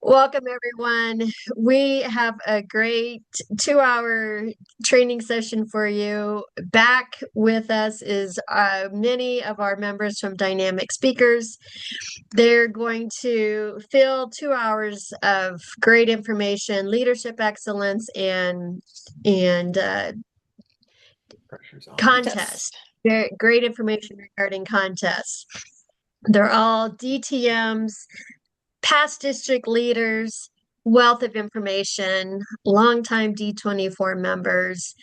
Welcome, everyone. We have a great 2 hour training session for you. Back with us is many of our members from Dynamic Speakers. They're going to fill 2 hours of great information, leadership excellence, and Pressure's on. contest. Great information regarding contests. They're all DTMs, past district leaders, wealth of information, longtime D24 members.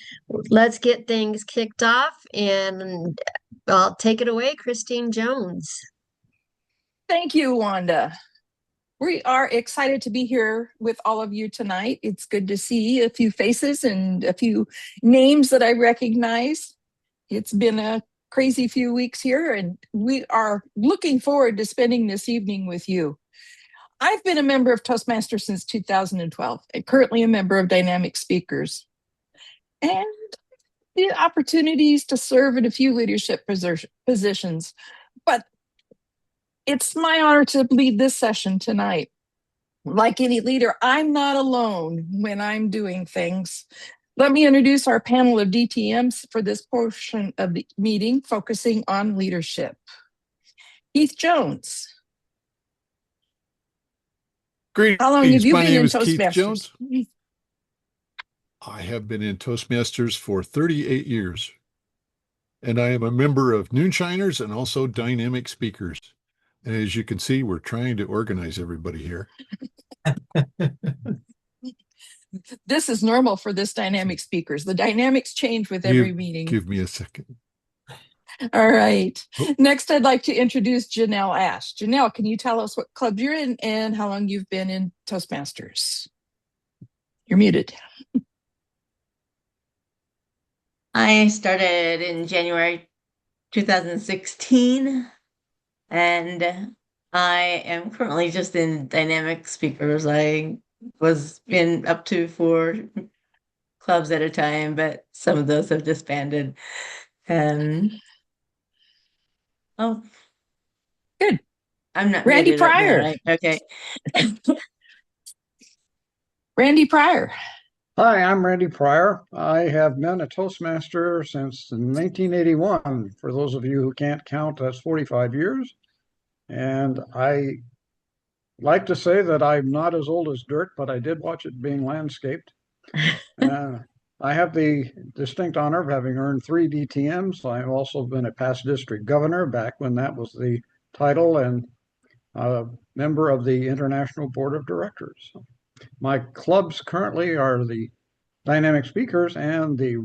Let's get things kicked off, and I'll take it away, Christine Jones. Thank you, Wanda. We are excited to be here with all of you tonight. It's good to see a few faces and a few names that I recognize. It's been a crazy few weeks here, and we are looking forward to spending this evening with you. I've been a member of Toastmasters since 2012 and currently a member of Dynamic Speakers. And the opportunities to serve in a few leadership positions. But it's my honor to lead this session tonight. Like any leader, I'm not alone when I'm doing things. Let me introduce our panel of DTMs for this portion of the meeting, focusing on leadership. Keith Jones. Greetings. How long have you My been name in is Keith Toastmasters? Jones. I have been in Toastmasters for 38 years, and I am a member of Noonshiners and also Dynamic Speakers. And as you can see, we're trying to organize everybody here. This is normal for this Dynamic Speakers. The dynamics change with every meeting. Give me a second. All right. Next, I'd like to introduce Janelle Ash. Janelle, can you tell us what club you're in and how long you've been in Toastmasters? You're muted. I started in January 2016, and I am currently just in Dynamic Speakers. I was been up to 4 clubs at a time, but some of those have disbanded. Oh, good. I'm not Randy muted right now, Pryor. right? Okay. Randy Pryor. Hi, I'm Randy Pryor. I have been a Toastmaster since 1981. For those of you who can't count, that's 45 years. And I like to say that I'm not as old as dirt, but I did watch it being landscaped. I have the distinct honor of having earned 3 DTMs. I've also been a past district governor back when that was the title, and a member of the International Board of Directors. My clubs currently are the Dynamic Speakers and the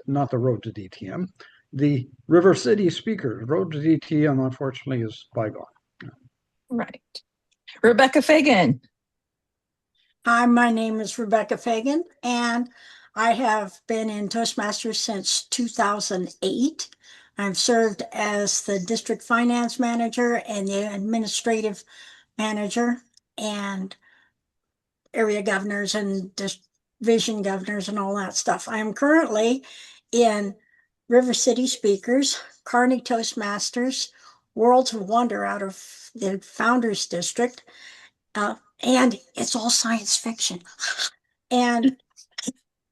not the Road to DTM, the River City Speakers. Road to DTM, unfortunately, is bygone. Right. Rebecca Fagan. Hi, my name is Rebecca Fagan, and I have been in Toastmasters since 2008. I've served as the district finance manager and the administrative manager and area governors and division governors and all that stuff. I am currently in River City Speakers, Kearney Toastmasters, Worlds of Wonder out of the Founders District, and it's all science fiction, and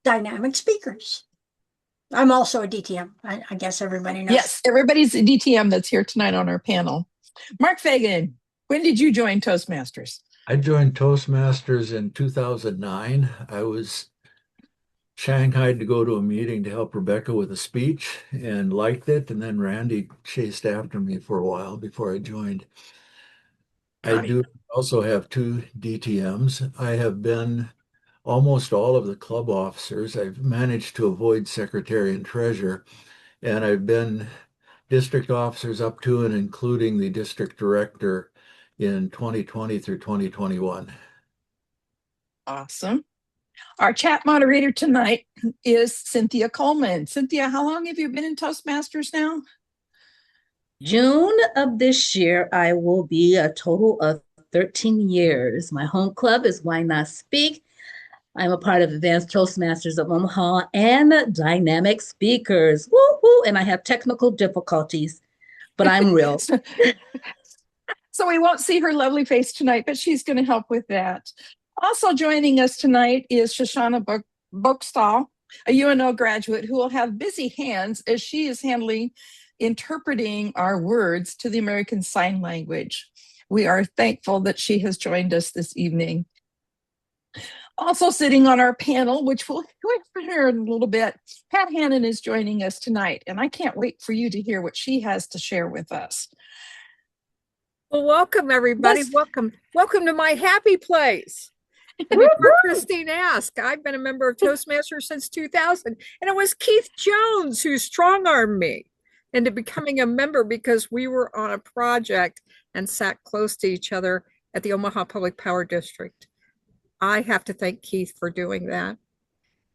Dynamic Speakers. I'm also a DTM. I guess everybody knows. Yes, everybody's a DTM that's here tonight on our panel. Mark Fagan, when did you join Toastmasters? I joined Toastmasters in 2009. I was shanghaied to go to a meeting to help Rebecca with a speech and liked it. And then Randy chased after me for a while before I joined. I do also have 2 DTMs. I have been almost all of the club officers. I've managed to avoid secretary and treasurer, and I've been district officers up to and including the district director in 2020 through 2021. Awesome. Our chat moderator tonight is Cynthia Coleman. Cynthia, how long have you been in Toastmasters now? June of this year, I will be a total of 13 years. My home club is Why Not Speak. I'm a part of Advanced Toastmasters of Omaha and Dynamic Speakers. Woo-hoo! And I have technical difficulties, but I'm real. So we won't see her lovely face tonight, but she's going to help with that. Also joining us tonight is Shoshana Bookstall, a UNO graduate who will have busy hands as she is interpreting our words to the American Sign Language. We are thankful that she has joined us this evening. Also sitting on our panel, which we'll hear in a little bit, Pat Hannon is joining us tonight, and I can't wait for you to hear what she has to share with us. Well, welcome everybody. Welcome to my happy place. And before Christine asked, I've been a member of Toastmasters since 2000, and it was Keith Jones who strong-armed me into becoming a member because we were on a project and sat close to each other at the Omaha Public Power District. I have to thank Keith for doing that.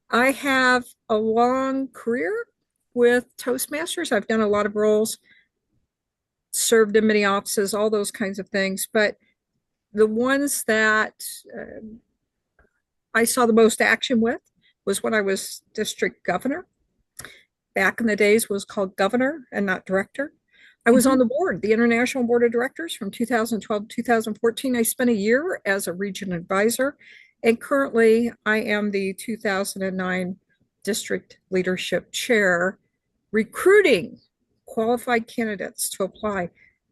I have a long career with Toastmasters. I've done a lot of roles, served in many offices, all those kinds of things. But the ones that I saw the most action with was when I was district governor. Back in the days was called governor and not director. I was on the board, the International Board of Directors from 2012 to 2014. I spent a year as a region advisor, and currently I am the 2009 district leadership chair, recruiting qualified candidates to apply.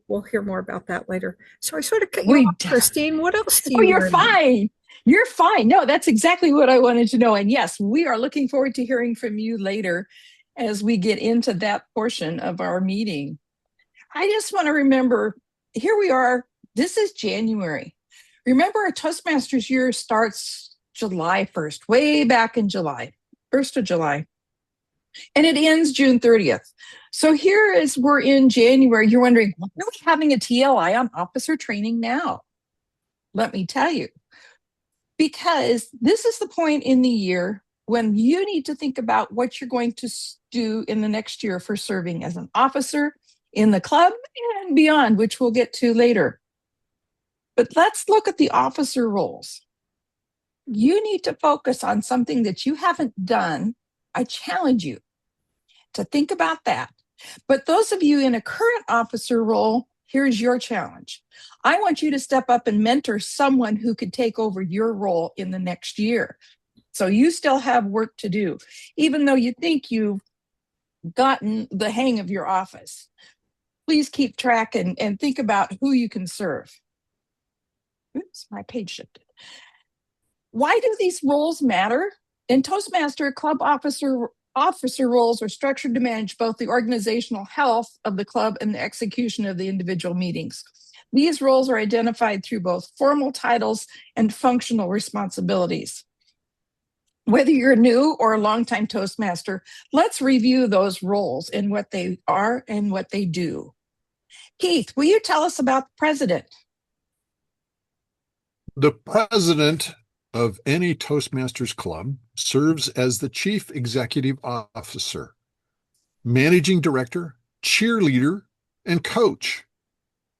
We'll hear more about that later. So I sort of cut you off, Christine. What else do you you're fine. You're fine. No, that's exactly what I wanted to know. And yes, we are looking forward to hearing from you later as we get into that portion of our meeting. I just want to remember, here we are. This is January. Remember, our Toastmasters year starts July 1st, way back in July, 1st of July. And it ends June 30th. So here as we're in January, you're wondering, why are we having a TLI on officer training now? Let me tell you, because this is the point in the year when you need to think about what you're going to do in the next year for serving as an officer in the club and beyond, which we'll get to later. But let's look at the officer roles. You need to focus on something that you haven't done. I challenge you to think about that. But those of you in a current officer role, here's your challenge. I want you to step up and mentor someone who could take over your role in the next year. So you still have work to do, even though you think you've gotten the hang of your office. Please keep track and think about who you can serve. Oops, my page shifted. Why do these roles matter? In Toastmaster, club officer roles are structured to manage both the organizational health of the club and the execution of the individual meetings. These roles are identified through both formal titles and functional responsibilities. Whether you're new or a longtime Toastmaster, let's review those roles and what they are and what they do. Keith, will you tell us about the president? The president of any Toastmasters club serves as the chief executive officer, managing director, cheerleader, and coach,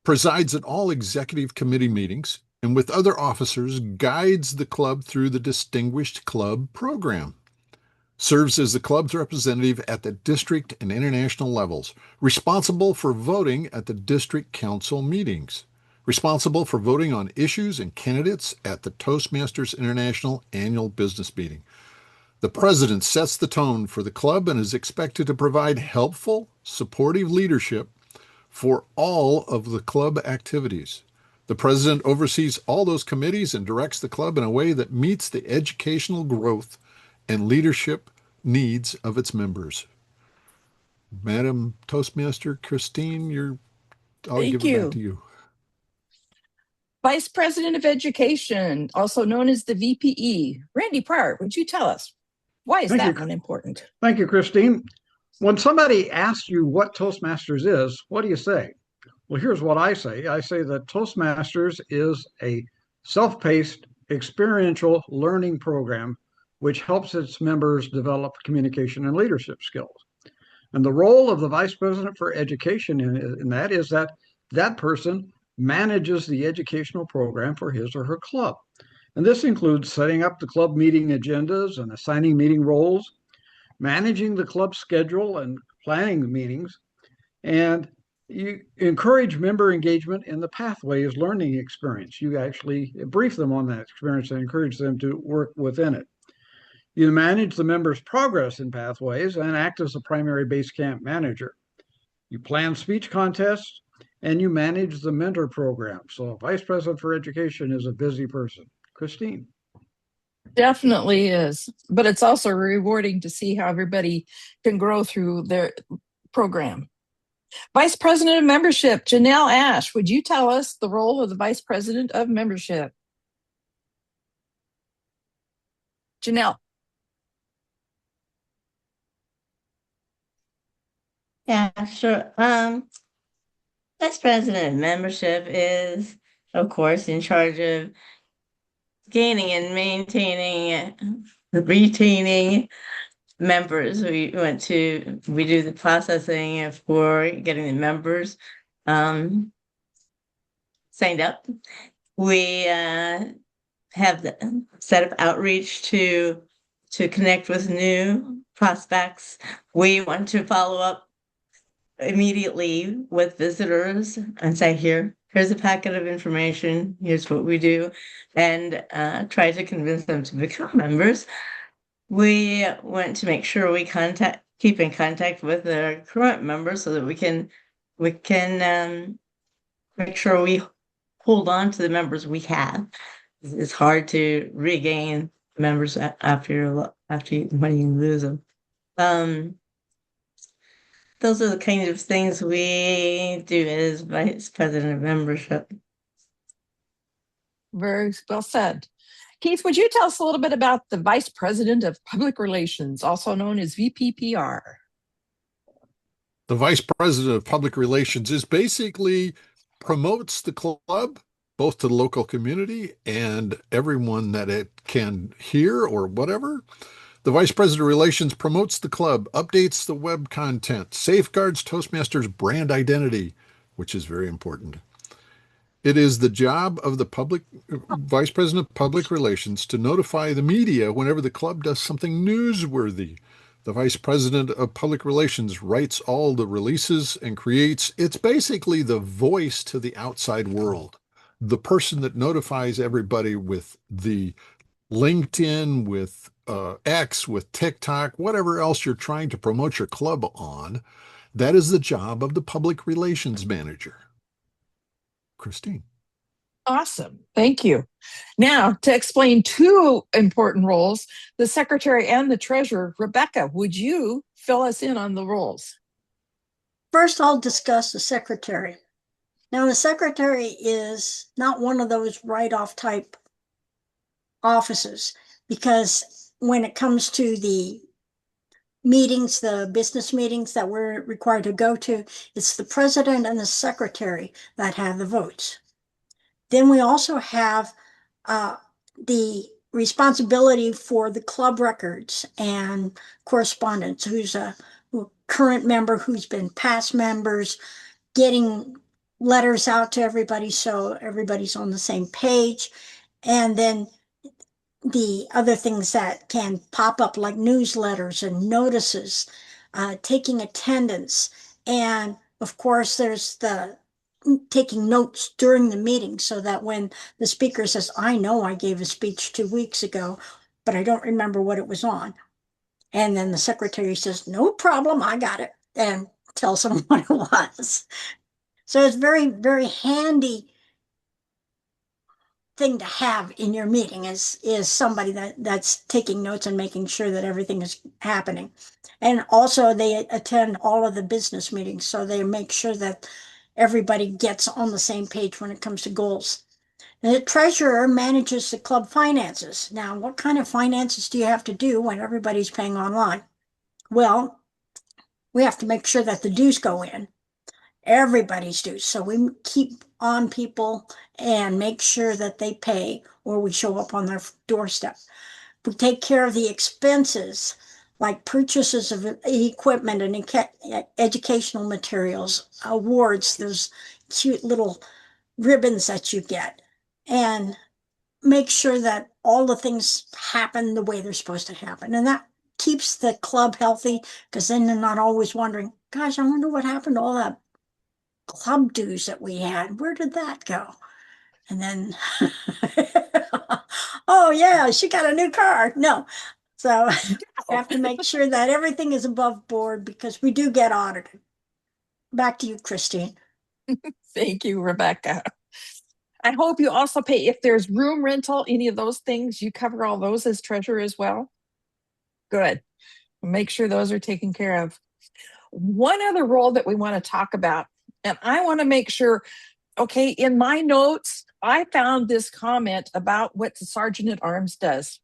presides at all executive committee meetings, and with other officers guides the club through the Distinguished Club program, serves as the club's representative at the district and international levels, responsible for voting at the district council meetings, responsible for voting on issues and candidates at the Toastmasters International Annual Business Meeting. The president sets the tone for the club and is expected to provide helpful, supportive leadership for all of the club activities. The president oversees all those committees and directs the club in a way that meets the educational growth and leadership needs of its members. Madam Toastmaster Christine, I'll give it back to you. Vice President of Education, also known as the VPE. Randy Pryor, would you tell us, why is that one important? Thank you, Christine. When somebody asks you what Toastmasters is, what do you say? Well, here's what I say. I say that Toastmasters is a self-paced, experiential learning program which helps its members develop communication and leadership skills. And the role of the Vice President for Education in that is that person manages the educational program for his or her club. And this includes setting up the club meeting agendas and assigning meeting roles, managing the club schedule and planning the meetings, and You encourage member engagement in the Pathways learning experience. You actually brief them on that experience and encourage them to work within it. You manage the members' progress in Pathways and act as the primary base camp manager. You plan speech contests and you manage the mentor program. So a vice president for education is a busy person. Christine. Definitely is. But it's also rewarding to see how everybody can grow through their program. Vice President of Membership, Janelle Ash, would you tell us the role of the Vice President of Membership? Janelle. Yeah, sure. Vice President of Membership is, of course, in charge of gaining and maintaining, retaining members. We do the processing for getting the members signed up. We have the set of outreach to connect with new prospects. We want to follow up immediately with visitors and say, here's a packet of information, here's what we do, and try to convince them to become members. We want to make sure we keep in contact with our current members so that we can make sure we hold on to the members we have. It's hard to regain members after when you lose them. Those are the kind of things we do as Vice President of Membership. Very well said. Keith, would you tell us a little bit about the Vice President of Public Relations, also known as VPPR? The Vice President of Public Relations is basically promotes the club both to the local community and everyone that it can hear or whatever. The Vice President of Relations promotes the club, updates the web content, safeguards Toastmasters brand identity, which is very important. It is the job of the Vice President of Public Relations to notify the media whenever the club does something newsworthy. The Vice President of Public Relations writes all the releases and it's basically the voice to the outside world, the person that notifies everybody with the LinkedIn, with X, with TikTok, whatever else you're trying to promote your club on. That is the job of the Public Relations Manager. Christine. Awesome. Thank you. Now, to explain two important roles, the secretary and the treasurer, Rebecca, would you fill us in on the roles? First, I'll discuss the secretary. Now, the secretary is not one of those write-off type offices, because when it comes to the meetings, the business meetings that we're required to go to, it's the president and the secretary that have the votes. Then we also have the responsibility for the club records and correspondence, who's a current member, who's been past members, getting letters out to everybody so everybody's on the same page. And then the other things that can pop up, like newsletters and notices, taking attendance. And of course, there's the taking notes during the meeting so that when the speaker says, I know I gave a speech 2 weeks ago, but I don't remember what it was on. And then the secretary says, no problem, I got it, and tells them what it was. So it's very, very handy thing to have in your meeting is somebody that's taking notes and making sure that everything is happening. And also they attend all of the business meetings, so they make sure that everybody gets on the same page when it comes to goals. And the treasurer manages the club finances. Now, what kind of finances do you have to do when everybody's paying online? Well, we have to make sure that the dues go in. Everybody's dues. So we keep on people and make sure that they pay, or we show up on their doorstep. We take care of the expenses, like purchases of equipment and educational materials, awards, those cute little ribbons that you get, and make sure that all the things happen the way they're supposed to happen. And that keeps the club healthy, because then they're not always wondering, gosh, I wonder what happened to all that club dues that we had. Where did that go? And then, oh yeah, she got a new car. No. So I have to make sure that everything is above board because we do get audited. Back to you, Christine. Thank you, Rebecca. I hope you also pay, if there's room rental, any of those things, you cover all those as treasurer as well. Good. Make sure those are taken care of. One other role that we want to talk about, and I want to make sure, okay, in my notes, I found this comment about what the sergeant at arms does.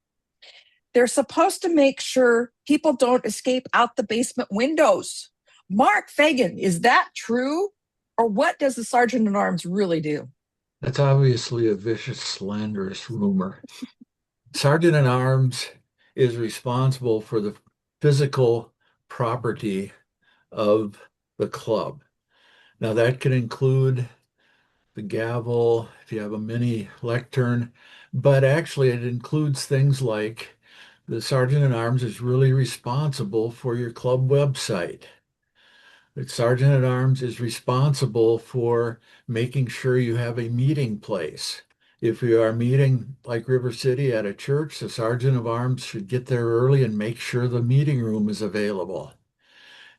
They're supposed to make sure people don't escape out the basement windows. Mark Fagan, is that true? Or what does the sergeant at arms really do? That's obviously a vicious, slanderous rumor. Sergeant at Arms is responsible for the physical property of the club. Now, that can include the gavel, if you have a mini lectern, but actually, it includes things like the Sergeant at Arms is really responsible for your club website. The Sergeant at Arms is responsible for making sure you have a meeting place. If you are meeting like River City at a church, the Sergeant of Arms should get there early and make sure the meeting room is available.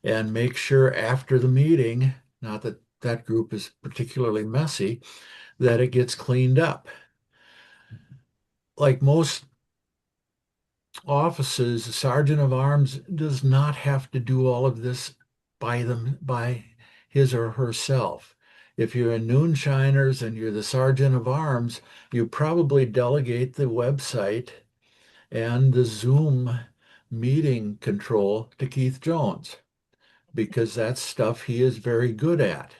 And make sure after the meeting, not that that group is particularly messy, that it gets cleaned up. Like most offices, the Sergeant of Arms does not have to do all of this by his or herself. If you're in Noonshiners and you're the Sergeant of Arms, you probably delegate the website and the Zoom meeting control to Keith Jones because that's stuff he is very good at.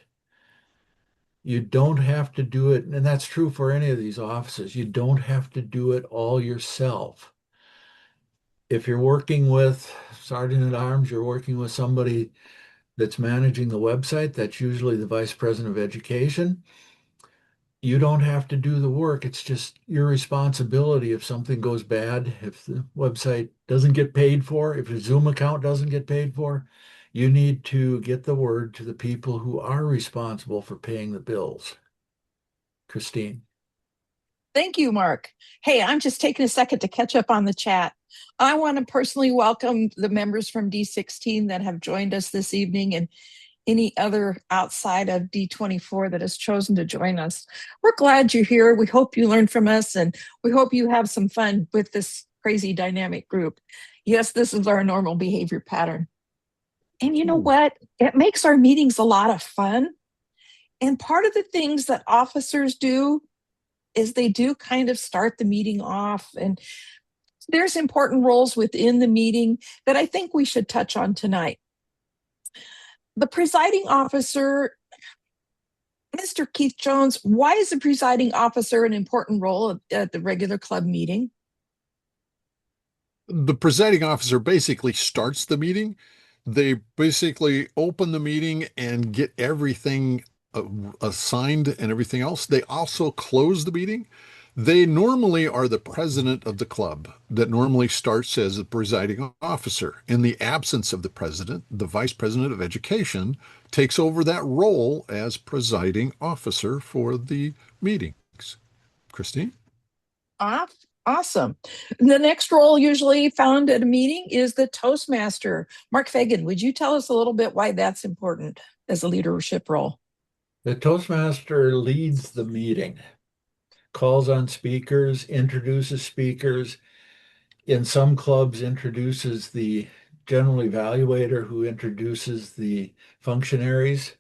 You don't have to do it, and that's true for any of these offices. You don't have to do it all yourself. If you're working with Sergeant at Arms, you're working with somebody that's managing the website. That's usually the Vice President of Education. You don't have to do the work. It's just your responsibility if something goes bad, if the website doesn't get paid for, if your Zoom account doesn't get paid for, you need to get the word to the people who are responsible for paying the bills. Christine. Thank you, Mark. Hey, I'm just taking a second to catch up on the chat. I want to personally welcome the members from D16 that have joined us this evening and any other outside of D24 that has chosen to join us. We're glad you're here. We hope you learn from us and we hope you have some fun with this crazy dynamic group. Yes, this is our normal behavior pattern. And you know what? It makes our meetings a lot of fun. And part of the things that officers do is they do kind of start the meeting off, and there's important roles within the meeting that I think we should touch on tonight. The presiding officer, Mr. Keith Jones, why is the presiding officer an important role at the regular club meeting? The presiding officer basically starts the meeting. They basically open the meeting and get everything assigned and everything else. They also close the meeting. They normally are the president of the club that normally starts as the presiding officer. In the absence of the president, the vice president of education takes over that role as presiding officer for the meetings. Christine? Awesome. The next role usually found at a meeting is the Toastmaster. Mark Fagan, would you tell us a little bit why that's important as a leadership role? The Toastmaster leads the meeting, calls on speakers, introduces speakers. In some clubs, introduces the general evaluator who introduces the functionaries.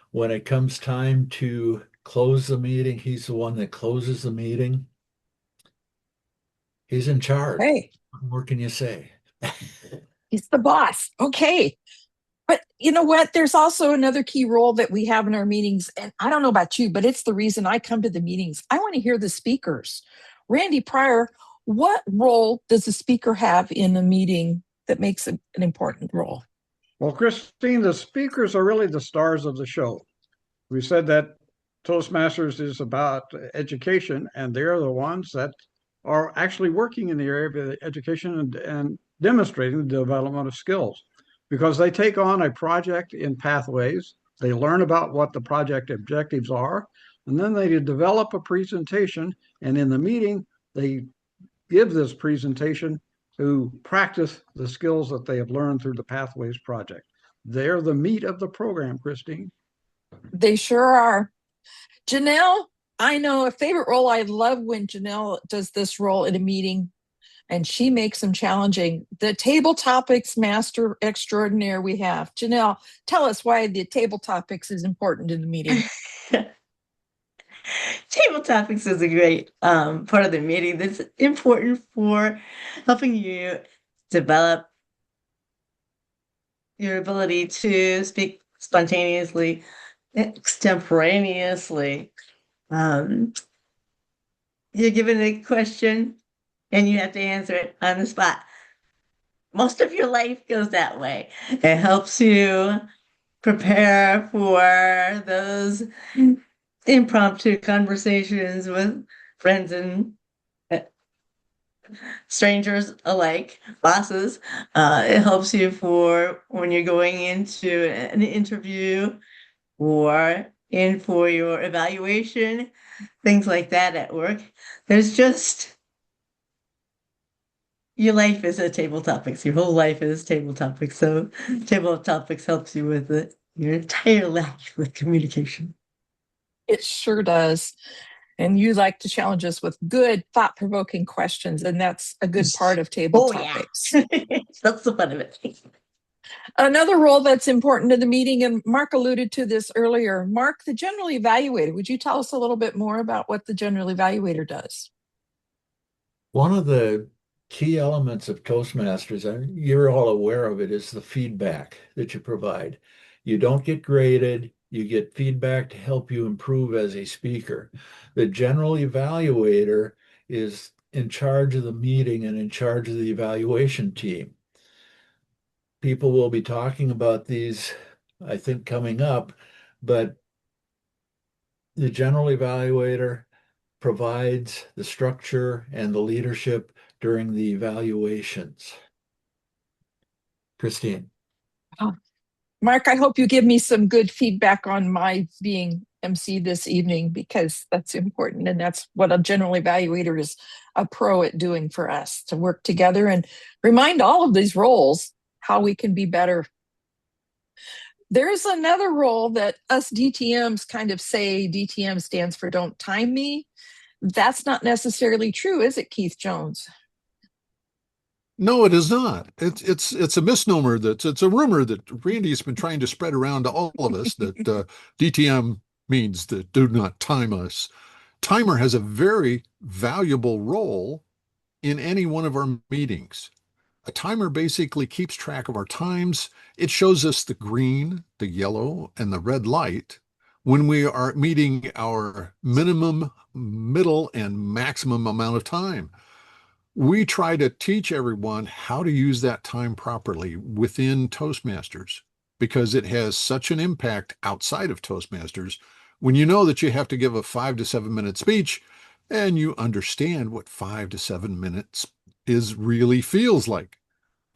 When it comes time to close the meeting, he's the one that closes the meeting. He's in charge. Hey, what more can you say? he's the boss. Okay. But you know what? There's also another key role that we have in our meetings. And I don't know about you, but it's the reason I come to the meetings. I want to hear the speakers. Randy Pryor, what role does the speaker have in a meeting that makes an important role? Well, Christine, the speakers are really the stars of the show. We said that Toastmasters is about education, and they're the ones that are actually working in the area of education and demonstrating the development of skills because they take on a project in pathways They learn about what the project objectives are, and then they develop a presentation. And in the meeting, they give this presentation to practice the skills that they have learned through the Pathways project. They're the meat of the program, Christine. They sure are. Janelle, I know a favorite role. I love when Janelle does this role in a meeting and she makes them challenging. The table topics master extraordinaire we have. Janelle, tell us why the table topics is important in the meeting. Table topics is a great part of the meeting that's important for helping you develop your ability to speak spontaneously, extemporaneously. You're given a question and you have to answer it on the spot. Most of your life goes that way. It helps you prepare for those impromptu conversations with friends and strangers alike, bosses. It helps you for when you're going into an interview or in for your evaluation, things like that at work. There's just your life is a table topics. Your whole life is table topics. So table topics helps you with it, your entire life with communication. It sure does. And you like to challenge us with good, thought-provoking questions, and that's a good part of table topics. Yeah. That's the fun of it. Another role that's important to the meeting, and Mark alluded to this earlier. Mark, the general evaluator, would you tell us a little bit more about what the general evaluator does? One of the key elements of Toastmasters, and you're all aware of it, is the feedback that you provide. You don't get graded, you get feedback to help you improve as a speaker. The general evaluator is in charge of the meeting and in charge of the evaluation team. People will be talking about these, I think, coming up, but the general evaluator provides the structure and the leadership during the evaluations. Christine. Oh, Mark, I hope you give me some good feedback on my being MC this evening, because that's important. And that's what a general evaluator is a pro at doing for us, to work together and remind all of these roles how we can be better. There's another role that us DTMs kind of say DTM stands for don't time me. That's not necessarily true, is it, Keith Jones? No, it is not. It's a misnomer. It's a rumor that Randy's been trying to spread around to all of us that DTM means that do not time us. Timer has a very valuable role in any one of our meetings. A timer basically keeps track of our times. It shows us the green, the yellow, and the red light when we are meeting our minimum, middle, and maximum amount of time. We try to teach everyone how to use that time properly within Toastmasters because it has such an impact outside of Toastmasters. When you know that you have to give a 5 to 7 minute speech and you understand what 5 to 7 minutes is really feels like.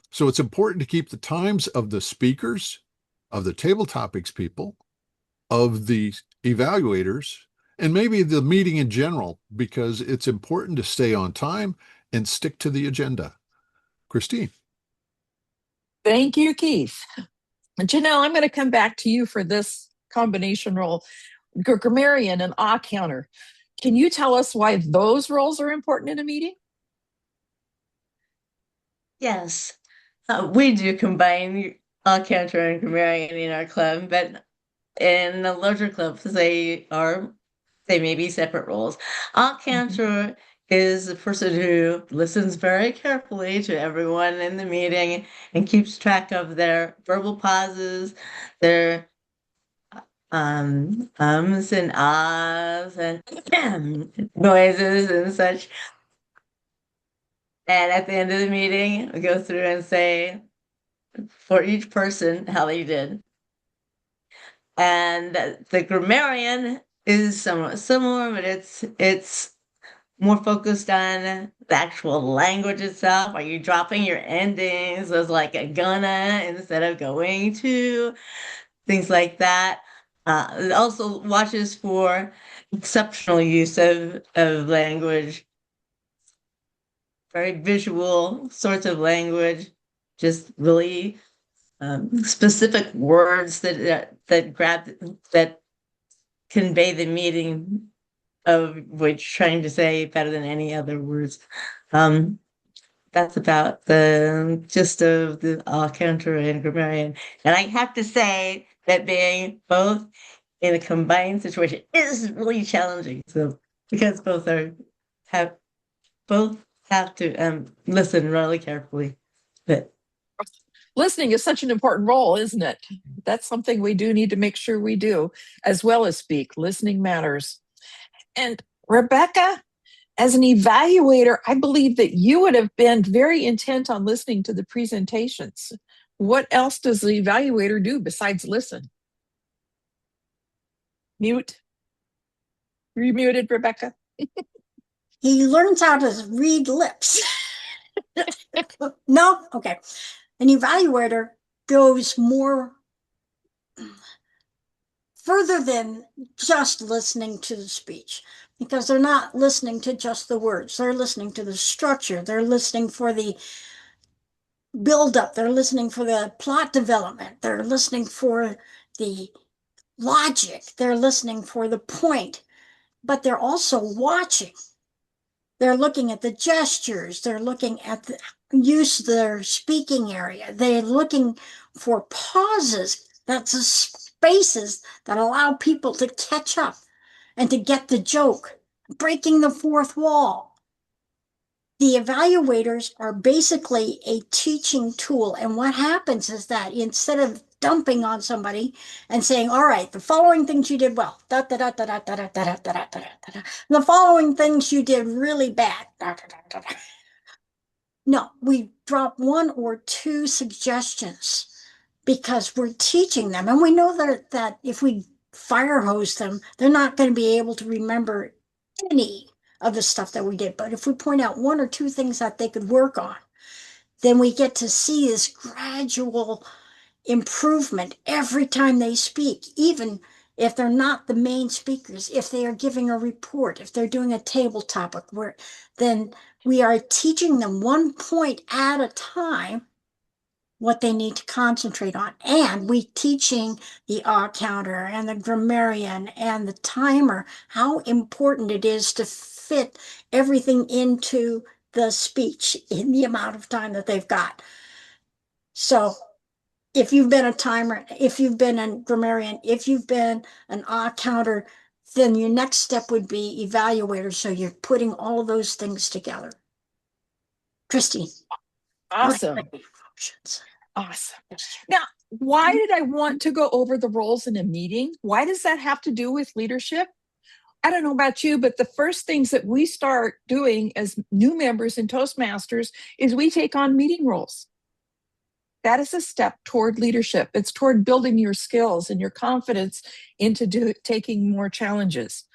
So it's important to keep the times of the speakers, of the table topics people, of the evaluators, and maybe the meeting in general, because it's important to stay on time and stick to the agenda. Christine. Thank you, Keith. Janelle, I'm going to come back to you for this combination role. Grammarian and ah counter. Can you tell us why those roles are important in a meeting? Yes, we do combine counter and grammarian in our club, but in the larger clubs, they may be separate roles. Counter is the person who listens very carefully to everyone in the meeting and keeps track of their verbal pauses, their ums and ahs and noises and such. And at the end of the meeting, we go through and say for each person how they did. And the grammarian is somewhat similar, but it's more focused on the actual language itself. Are you dropping your endings as like a gonna instead of going to? Things like that. It also watches for exceptional use of language, very visual sorts of language, just really specific words that convey the meaning of what you're trying to say better than any other words. That's about the gist of the counter and grammarian. And I have to say that being both in a combined situation is really challenging. So because have both have to listen really carefully. But Listening is such an important role, isn't it? That's something we do need to make sure we do, as well as speak. Listening matters. And Rebecca, as an evaluator, I believe that you would have been very intent on listening to the presentations. What else does the evaluator do besides listen? Mute. You're muted, Rebecca. He learns how to read lips. No? Okay. An evaluator goes more further than just listening to the speech, because they're not listening to just the words. They're listening to the structure. They're listening for the buildup. They're listening for the plot development. They're listening for the logic. They're listening for the point, but they're also watching. They're looking at the gestures. They're looking at the use of their speaking area. They're looking for pauses. That's the spaces that allow people to catch up and to get the joke, breaking the fourth wall. The evaluators are basically a teaching tool. And what happens is that instead of dumping on somebody and saying, all right, the following things you did well, da, da, da, da, da, da, da, da, da, da, da, da, the following things you did really bad. Da, da, da, da, da. No, we drop one or two suggestions because we're teaching them. And we know that if we fire hose them, they're not going to be able to remember any of the stuff that we did. But if we point out one or two things that they could work on, then we get to see this gradual improvement every time they speak, even if they're not the main speakers, if they are giving a report, if they're doing a table topic, then we are teaching them one point at a time what they need to concentrate on. And we teaching the counter and the grammarian and the timer how important it is to fit everything into the speech in the amount of time that they've got. So if you've been a timer, if you've been a grammarian, if you've been an counter, then your next step would be evaluator. So you're putting all of those things together. Christine. Awesome. Awesome. Now, why did I want to go over the roles in a meeting? Why does that have to do with leadership? I don't know about you, but the first things that we start doing as new members in Toastmasters is we take on meeting roles. That is a step toward leadership. It's toward building your skills and your confidence into taking more challenges.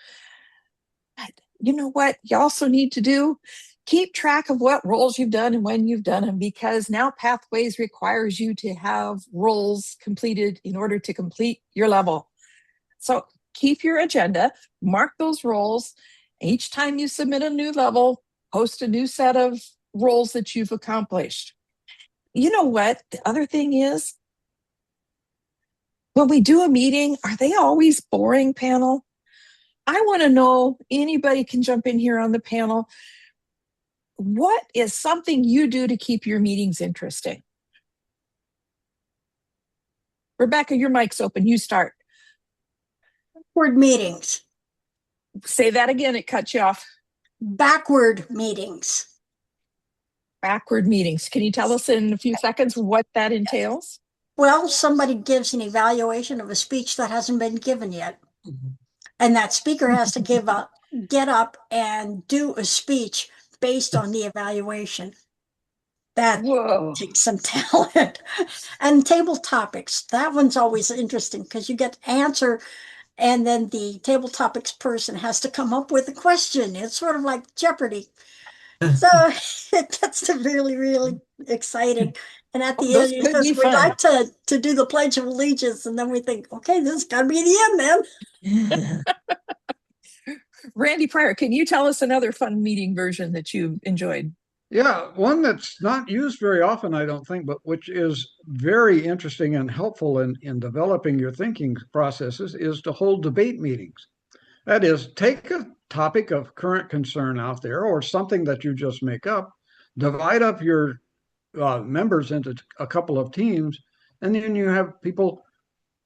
But you know what you also need to do? Keep track of what roles you've done and when you've done them, because now Pathways requires you to have roles completed in order to complete your level. So keep your agenda, mark those roles. Each time you submit a new level, post a new set of roles that you've accomplished. You know what? The other thing is, when we do a meeting, are they always boring, panel? I want to know, anybody can jump in here on the panel. What is something you do to keep your meetings interesting? Rebecca, your mic's open. You start. Backward meetings. Say that again. It cut you off. Backward meetings. Backward meetings. Can you tell us in a few seconds what that entails? Well, somebody gives an evaluation of a speech that hasn't been given yet. And that speaker has to get up and do a speech based on the evaluation. That takes some talent. And table topics, that one's always interesting because you get to answer and then the table topics person has to come up with a question. It's sort of like Jeopardy. So it gets to really, really exciting. And at Oh, the those end, could because be we fun. like to do the Pledge of Allegiance, and then we think, okay, this has got to be the end then. Randy Pryor, can you tell us another fun meeting version that you enjoyed? Yeah, one that's not used very often, I don't think, but which is very interesting and helpful in developing your thinking processes is to hold debate meetings. That is, take a topic of current concern out there or something that you just make up, divide up your members into a couple of teams, and then you have people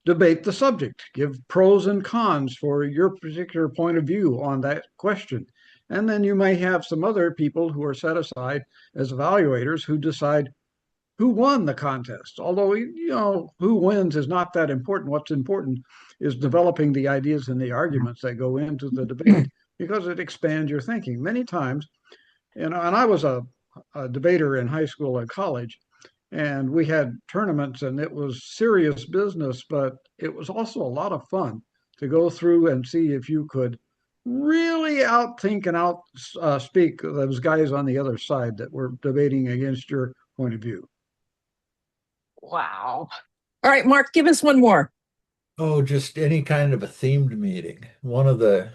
debate the subject, give pros and cons for your particular point of view on that question. And then you may have some other people who are set aside as evaluators who decide who won the contest. Although, who wins is not that important. What's important is developing the ideas and the arguments that go into the debate because it expands your thinking. Many times, and I was a debater in high school and college, and we had tournaments and it was serious business, but it was also a lot of fun to go through and see if you could really outthink and out speak those guys on the other side that were debating against your point of view. Wow. All right, Mark, give us one more. Oh, just any kind of a themed meeting. One of the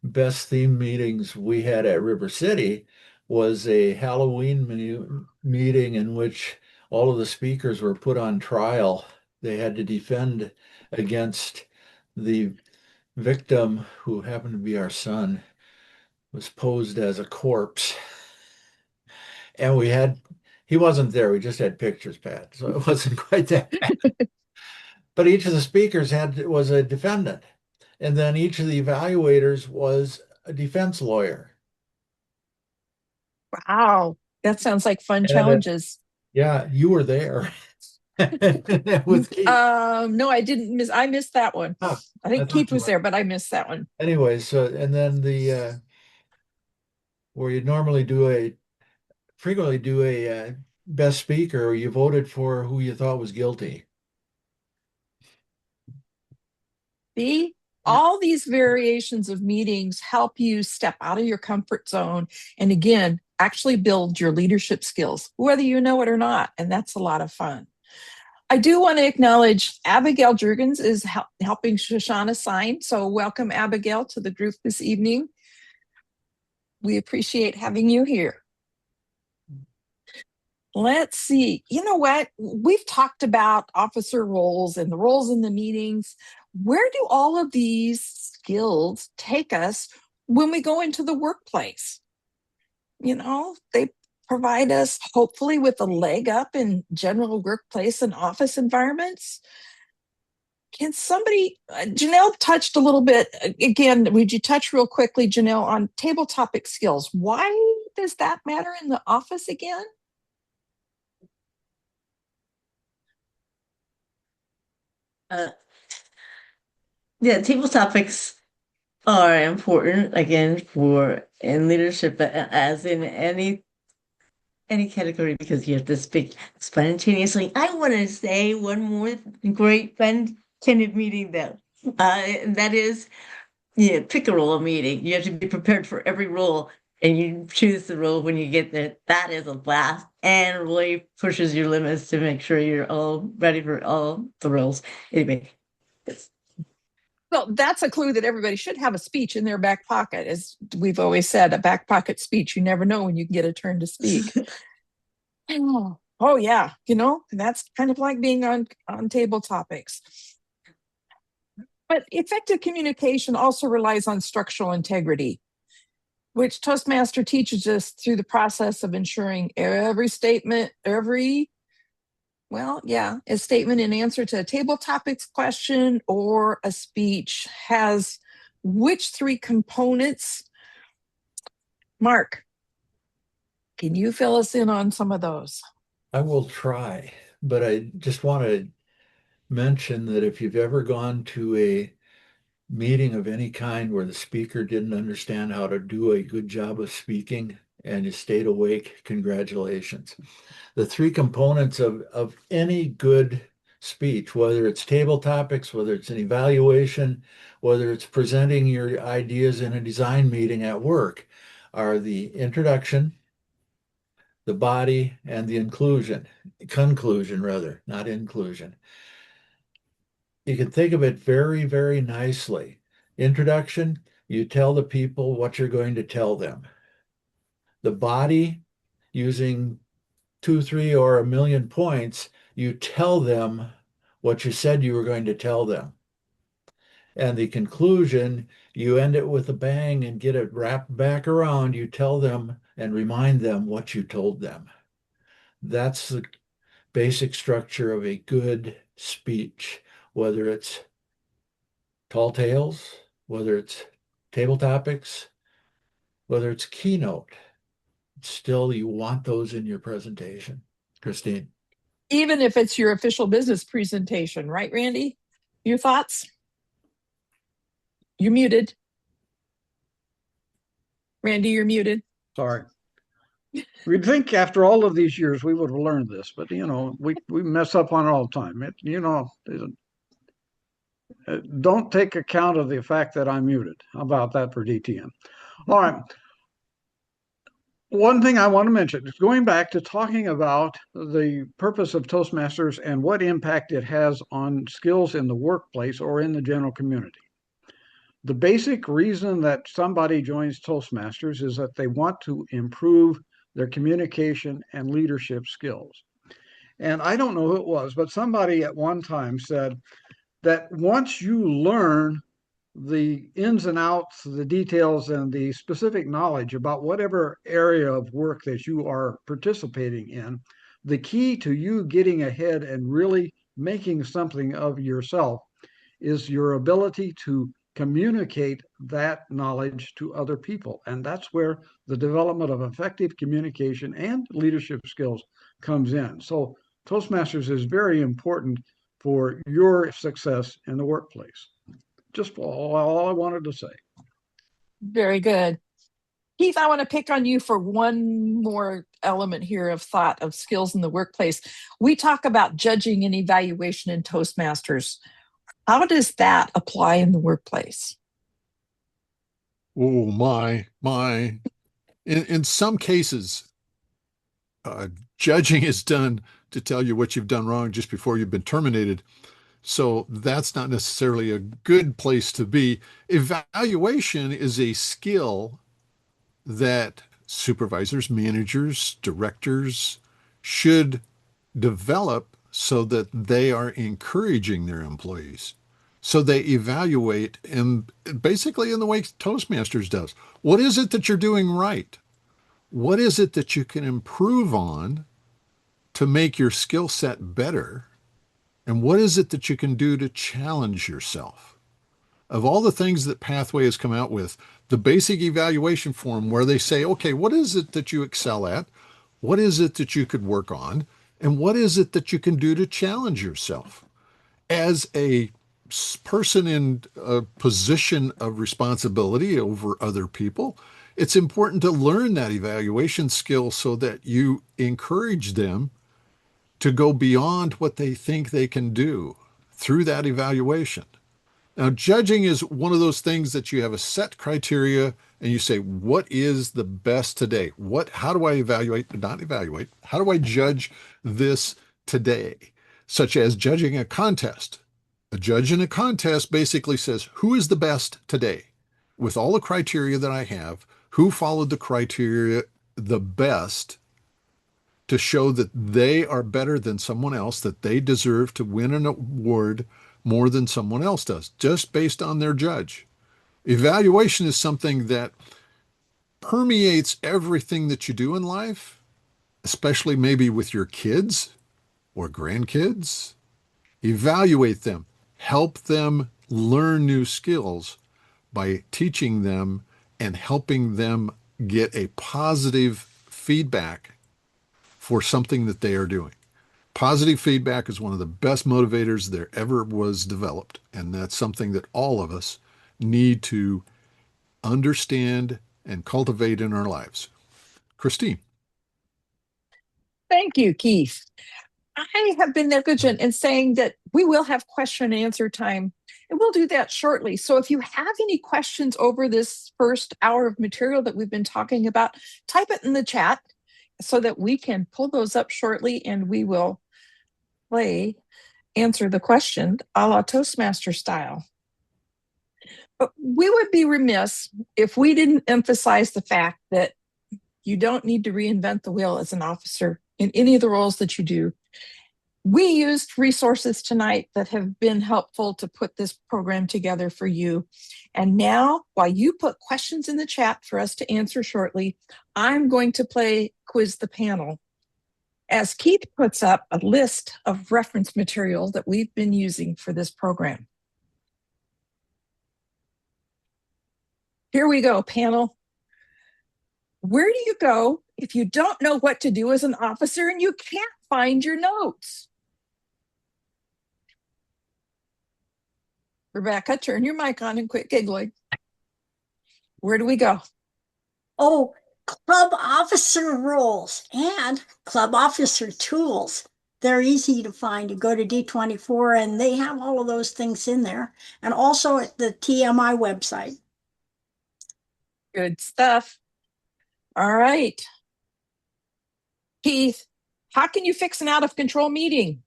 best themed meetings we had at River City was a Halloween meeting in which all of the speakers were put on trial. They had to defend against the victim, who happened to be our son, was posed as a corpse. And he wasn't there. We just had pictures, Pat. So it wasn't quite that bad. But each of the speakers was a defendant. And then each of the evaluators was a defense lawyer. Wow. That sounds like fun challenges. Yeah, you were there with Keith. No, I didn't miss. I missed that one. Oh, I think Keith was there, but I missed that one. Anyway, so and then the where you frequently do a best speaker, or you voted for who you thought was guilty. See, all these variations of meetings help you step out of your comfort zone and again, actually build your leadership skills, whether you know it or not. And that's a lot of fun. I do want to acknowledge Abigail Jurgens is helping Shoshana sign. So welcome, Abigail, to the group this evening. We appreciate having you here. Let's see. You know what? We've talked about officer roles and the roles in the meetings. Where do all of these skills take us when we go into the workplace? They provide us hopefully with a leg up in general workplace and office environments. Can somebody, Janelle touched a little bit, again, would you touch real quickly, Janelle, on table topic skills? Why does that matter in the office again? Yeah, table topics are important again for in leadership, but as in any category, because you have to speak spontaneously. I want to say one more great fun kind of meeting though. That is, yeah, pick a role meeting. You have to be prepared for every role, and you choose the role when you get there. That is a blast and really pushes your limits to make sure you're all ready for all the roles. Anyway, it's Well, that's a clue that everybody should have a speech in their back pocket. As we've always said, a back pocket speech. You never know when you can get a turn to speak. Oh yeah, that's kind of like being on table topics. But effective communication also relies on structural integrity, which Toastmaster teaches us through the process of ensuring every statement, a statement in answer to a table topics question or a speech has which three components? Mark, can you fill us in on some of those? I will try, but I just want to mention that if you've ever gone to a meeting of any kind where the speaker didn't understand how to do a good job of speaking and you stayed awake, congratulations. The three components of any good speech, whether it's table topics, whether it's an evaluation, whether it's presenting your ideas in a design meeting at work, are the introduction, the body, and the conclusion rather, not inclusion. You can think of it very, very nicely. Introduction, you tell the people what you're going to tell them. The body, using 2, 3, or 1,000,000 points, you tell them what you said you were going to tell them. And the conclusion, you end it with a bang and get it wrapped back around. You tell them and remind them what you told them. That's the basic structure of a good speech, whether it's tall tales, whether it's table topics, whether it's keynote. Still, you want those in your presentation. Christine. Even if it's your official business presentation, right, Randy? Your thoughts? You're muted. Randy, you're muted. Sorry. We'd think after all of these years we would have learned this, but we mess up on it all the time. Don't take account of the fact that I'm muted. How about that for DTN? All right. One thing I want to mention is going back to talking about the purpose of Toastmasters and what impact it has on skills in the workplace or in the general community. The basic reason that somebody joins Toastmasters is that they want to improve their communication and leadership skills. And I don't know who it was, but somebody at one time said that once you learn the ins and outs, the details, and the specific knowledge about whatever area of work that you are participating in, the key to you getting ahead and really making something of yourself is your ability to communicate that knowledge to other people. And that's where the development of effective communication and leadership skills comes in. So Toastmasters is very important for your success in the workplace. Just all I wanted to say. Very good. Keith, I want to pick on you for one more element here of thought of skills in the workplace. We talk about judging and evaluation in Toastmasters. How does that apply in the workplace? Oh, my. In some cases, judging is done to tell you what you've done wrong just before you've been terminated. So that's not necessarily a good place to be. Evaluation is a skill that supervisors, managers, directors should develop so that they are encouraging their employees. So they evaluate, and basically in the way Toastmasters does. What is it that you're doing right? What is it that you can improve on to make your skill set better? And what is it that you can do to challenge yourself? Of all the things that Pathway has come out with, the basic evaluation form where they say, okay, what is it that you excel at? What is it that you could work on? And what is it that you can do to challenge yourself? As a person in a position of responsibility over other people, it's important to learn that evaluation skill so that you encourage them to go beyond what they think they can do through that evaluation. Now, judging is one of those things that you have a set criteria and you say, what is the best today? How do I not evaluate, how do I judge this today? Such as judging a contest. A judge in a contest basically says, who is the best today? With all the criteria that I have, who followed the criteria the best to show that they are better than someone else, that they deserve to win an award more than someone else does, just based on their judge. Evaluation is something that permeates everything that you do in life, especially maybe with your kids or grandkids. Evaluate them, help them learn new skills by teaching them and helping them get a positive feedback for something that they are doing. Positive feedback is one of the best motivators there ever was developed. And that's something that all of us need to understand and cultivate in our lives. Christine. Thank you, Keith. I have been negligent in saying that we will have question and answer time, and we'll do that shortly. So if you have any questions over this first hour of material that we've been talking about, type it in the chat. so that we can pull those up shortly and we will answer the question a la Toastmaster style. But we would be remiss if we didn't emphasize the fact that you don't need to reinvent the wheel as an officer in any of the roles that you do. We used resources tonight that have been helpful to put this program together for you. And now, while you put questions in the chat for us to answer shortly, I'm going to play Quiz the Panel as Keith puts up a list of reference material that we've been using for this program. Here we go, panel. Where do you go if you don't know what to do as an officer and you can't find your notes? Rebecca, turn your mic on and quit giggling. Where do we go? Oh, club officer roles and club officer tools. They're easy to find. You go to D24 and they have all of those things in there. And also at the TMI website. Good stuff. All right. Keith, how can you fix an out of control meeting?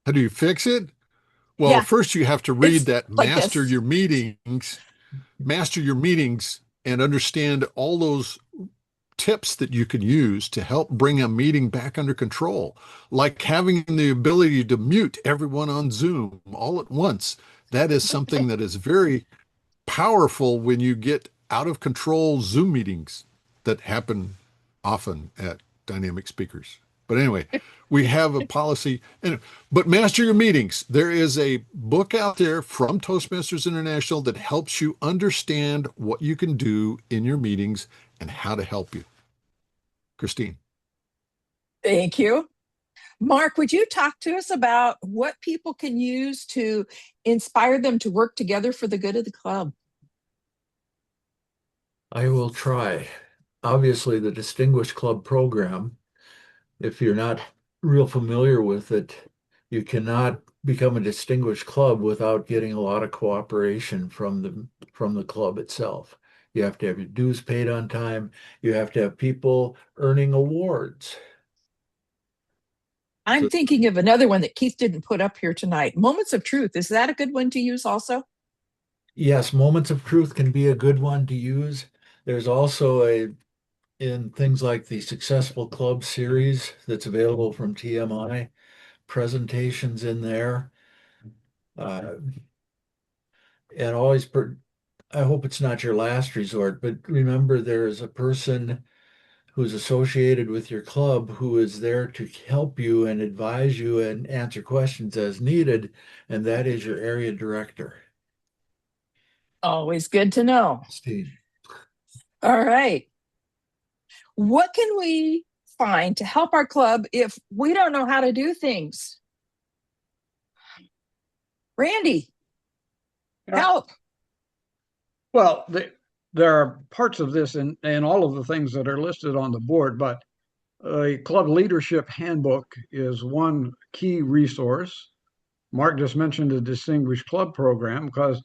How do you fix it? Well, Yeah. first you have to read It's that like master this. your meetings and understand all those tips that you can use to help bring a meeting back under control, like having the ability to mute everyone on Zoom all at once. That is something that is very powerful when you get out of control Zoom meetings that happen often at dynamic speakers. But anyway, we have a policy. But master your meetings. There is a book out there from Toastmasters International that helps you understand what you can do in your meetings and how to help you. Christine. Thank you. Mark, would you talk to us about what people can use to inspire them to work together for the good of the club? I will try. Obviously, the Distinguished Club program, if you're not real familiar with it, you cannot become a distinguished club without getting a lot of cooperation from the club itself. You have to have your dues paid on time. You have to have people earning awards. I'm thinking of another one that Keith didn't put up here tonight. Moments of Truth. Is that a good one to use also? Yes, Moments of Truth can be a good one to use. There's also in things like the Successful Club series that's available from TMI, presentations in there. And always, I hope it's not your last resort, but remember there is a person who's associated with your club who is there to help you and advise you and answer questions as needed, and that is your area director. Always good to know. Steve. All right. What can we find to help our club if we don't know how to do things? Randy, help. Well, there are parts of this in all of the things that are listed on the board, but a club leadership handbook is one key resource. Mark just mentioned the Distinguished Club program, because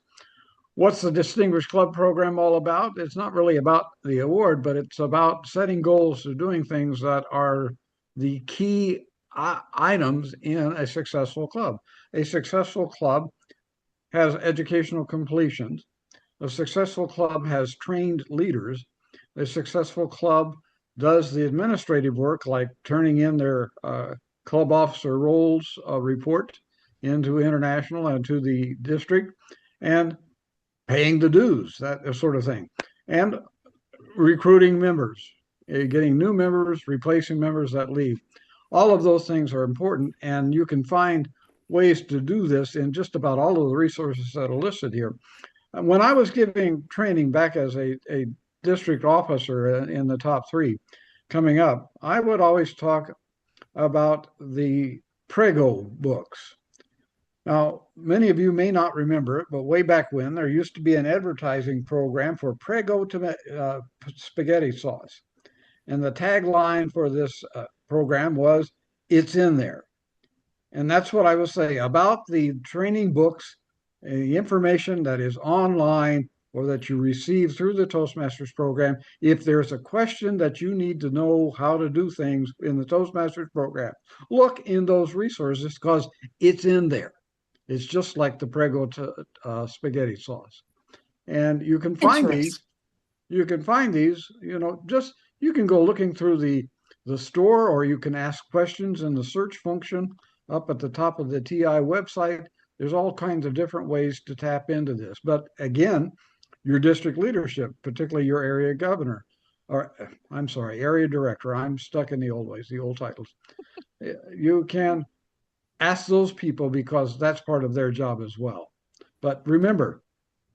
what's the Distinguished Club program all about? It's not really about the award, but it's about setting goals to doing things that are the key items in a successful club. A successful club has educational completions. A successful club has trained leaders. A successful club does the administrative work, like turning in their club officer roles report into international and to the district, and paying the dues, that sort of thing, and recruiting members, getting new members, replacing members that leave. All of those things are important, and you can find ways to do this in just about all of the resources that are listed here. When I was giving training back as a district officer in the top three coming up, I would always talk about the Prego books. Now, many of you may not remember it, but way back when, there used to be an advertising program for Prego spaghetti sauce. And the tagline for this program was, "It's in there." And that's what I will say about the training books, the information that is online or that you receive through the Toastmasters program. If there's a question that you need to know how to do things in the Toastmasters program, look in those resources because it's in there. It's just like the Prego spaghetti sauce. And you can find these. You can find these, just you can go looking through the store, or you can ask questions in the search function up at the top of the TI website. There's all kinds of different ways to tap into this. But again, your district leadership, particularly your area governor, or I'm sorry, area director. I'm stuck in the old ways, the old titles. You can ask those people because that's part of their job as well. But remember,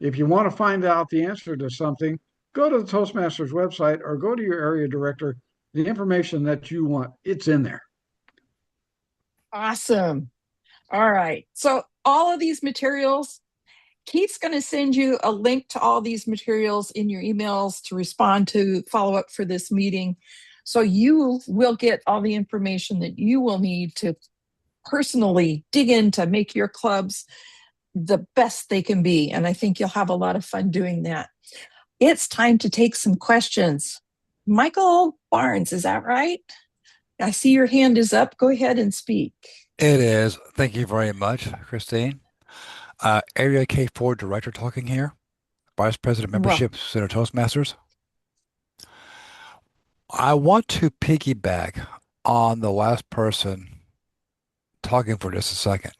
if you want to find out the answer to something, go to the Toastmasters website or go to your area director. The information that you want, it's in there. Awesome. All right. So all of these materials, Keith's going to send you a link to all these materials in your emails to respond to follow up for this meeting. So you will get all the information that you will need to personally dig in to make your clubs the best they can be. And I think you'll have a lot of fun doing that. It's time to take some questions. Michael Barnes, is that right? I see your hand is up. Go ahead and speak. It is. Thank you very much, Christine. Area K4 Director talking here. Vice President Membership, Center Toastmasters. I want to piggyback on the last person talking for just a second.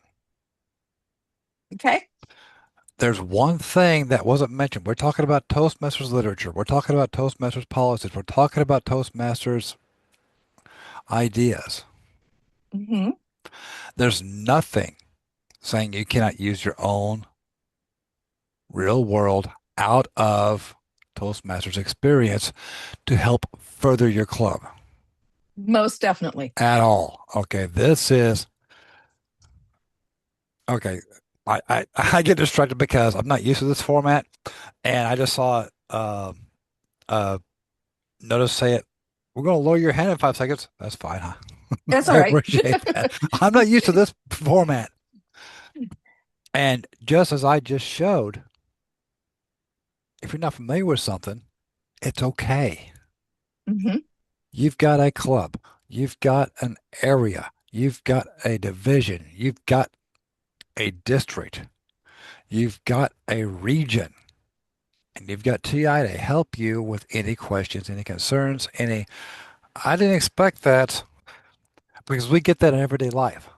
Okay. There's one thing that wasn't mentioned. We're talking about Toastmasters literature. We're talking about Toastmasters policies. We're talking about Toastmasters ideas. Mm-hmm. There's nothing saying you cannot use your own real world out of Toastmasters experience to help further your club. Most definitely. At all. Okay, this is okay. I get distracted because I'm not used to this format, and I just saw notice say it. We're going to lower your hand in 5 seconds. That's fine, huh? That's all I right. appreciate that. I'm not used to this format. And just as I just showed, if you're not familiar with something, it's okay. Mm-hmm. You've got a club, you've got an area, you've got a division, you've got a district, you've got a region, and you've got TI to help you with any questions, any concerns, any. I didn't expect that because we get that in everyday life.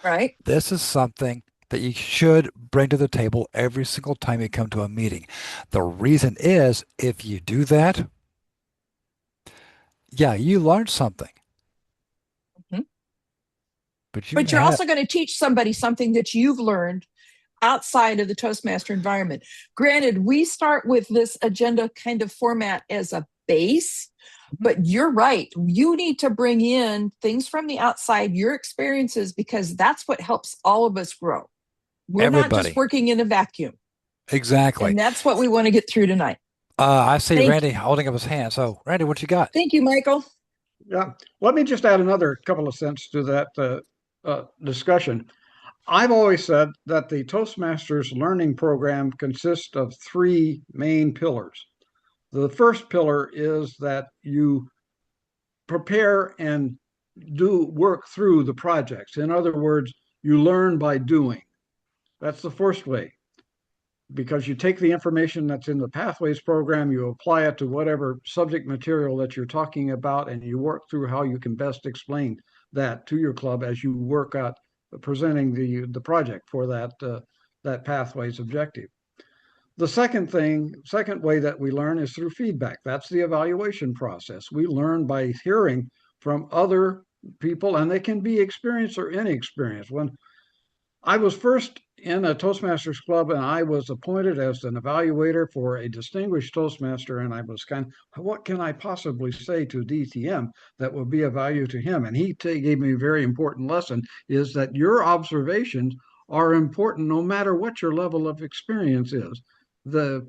Right. This is something that you should bring to the table every single time you come to a meeting. The reason is if you do that, yeah, you learned something. Mm-hmm. But you're also going to teach somebody something that you've learned outside of the Toastmaster environment. Granted, we start with this agenda kind of format as a base, but you're right. You need to bring in things from the outside, your experiences, because that's what helps all of us grow. We're not just working in a vacuum. Exactly. And that's what we want to get through tonight. I see Randy holding up his hand. So, Randy, what you got? Thank you, Michael. Yeah. Let me just add another couple of cents to that discussion. I've always said that the Toastmasters learning program consists of three main pillars. The first pillar is that you prepare and do work through the projects. In other words, you learn by doing. That's the first way, because you take the information that's in the Pathways program, you apply it to whatever subject material that you're talking about, and you work through how you can best explain that to your club as you work out presenting the project for that Pathways objective. The second way that we learn is through feedback. That's the evaluation process. We learn by hearing from other people, and they can be experienced or inexperienced. When I was first in a Toastmasters club and I was appointed as an evaluator for a distinguished Toastmaster, and I was what can I possibly say to DTM that would be of value to him? And he gave me a very important lesson, is that your observations are important no matter what your level of experience is. The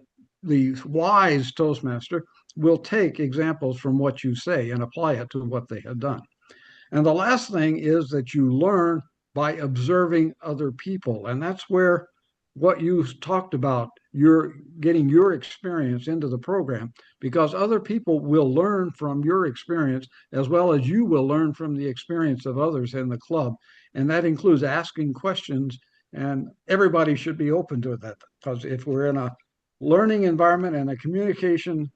wise Toastmaster will take examples from what you say and apply it to what they have done. And the last thing is that you learn by observing other people. And that's where what you talked about, you're getting your experience into the program, because other people will learn from your experience as well as you will learn from the experience of others in the club. And that includes asking questions, and everybody should be open to that, because if we're in a learning environment and a communication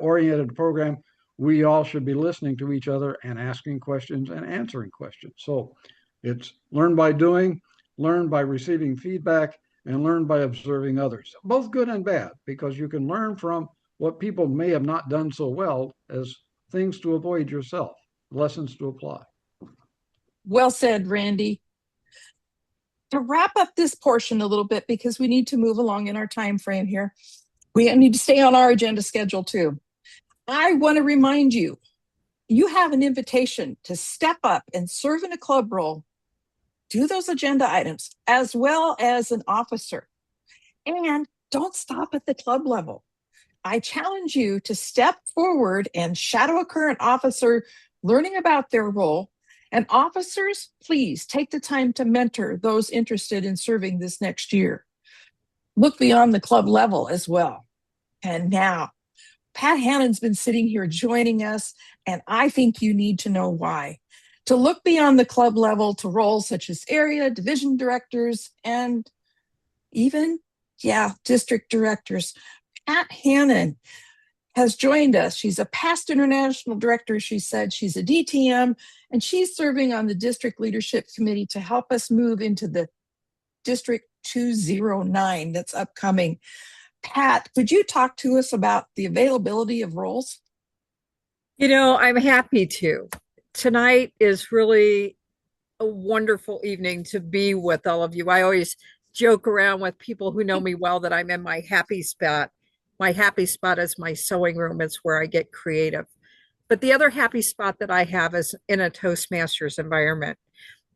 oriented program, we all should be listening to each other and asking questions and answering questions. So it's learn by doing, learn by receiving feedback, and learn by observing others, both good and bad, because you can learn from what people may have not done so well as things to avoid yourself, lessons to apply. Well said, Randy. To wrap up this portion a little bit, because we need to move along in our time frame here, we need to stay on our agenda schedule too. I want to remind you, you have an invitation to step up and serve in a club role, do those agenda items, as well as an officer. And don't stop at the club level. I challenge you to step forward and shadow a current officer learning about their role. And officers, please take the time to mentor those interested in serving this next year. Look beyond the club level as well. And now, Pat Hannon's been sitting here joining us, and I think you need to know why. To look beyond the club level to roles such as area, division directors, and even, district directors. Pat Hannon has joined us. She's a past international director. She said she's a DTM, and she's serving on the district leadership committee to help us move into the District 209 that's upcoming. Pat, could you talk to us about the availability of roles? I'm happy to. Tonight is really a wonderful evening to be with all of you. I always joke around with people who know me well that I'm in my happy spot. My happy spot is my sewing room. It's where I get creative. But the other happy spot that I have is in a Toastmasters environment.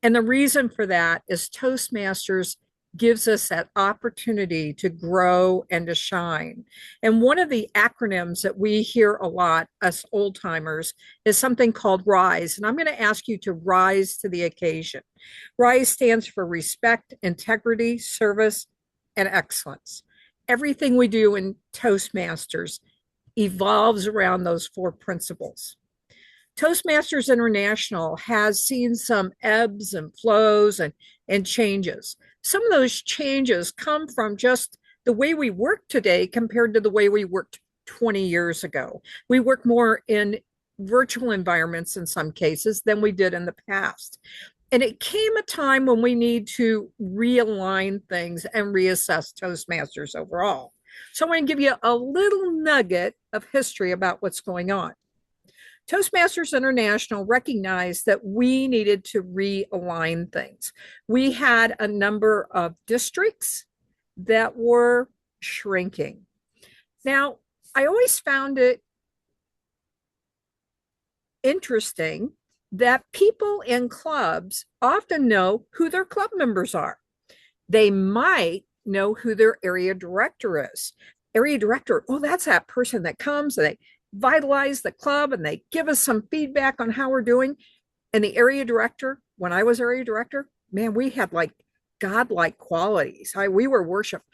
And the reason for that is Toastmasters gives us that opportunity to grow and to shine. And one of the acronyms that we hear a lot, us old timers, is something called RISE. And I'm going to ask you to rise to the occasion. RISE stands for respect, integrity, service, and excellence. Everything we do in Toastmasters evolves around those four principles. Toastmasters International has seen some ebbs and flows and changes. Some of those changes come from just the way we work today compared to the way we worked 20 years ago. We work more in virtual environments in some cases than we did in the past. And it came a time when we need to realign things and reassess Toastmasters overall. So I'm going to give you a little nugget of history about what's going on. Toastmasters International recognized that we needed to realign things. We had a number of districts that were shrinking. Now, I always found it interesting that people in clubs often know who their club members are. They might know who their area director is. Area director, oh, that's that person that comes and they vitalize the club and they give us some feedback on how we're doing. And the area director, when I was area director, man, we had like godlike qualities. We were worshiped.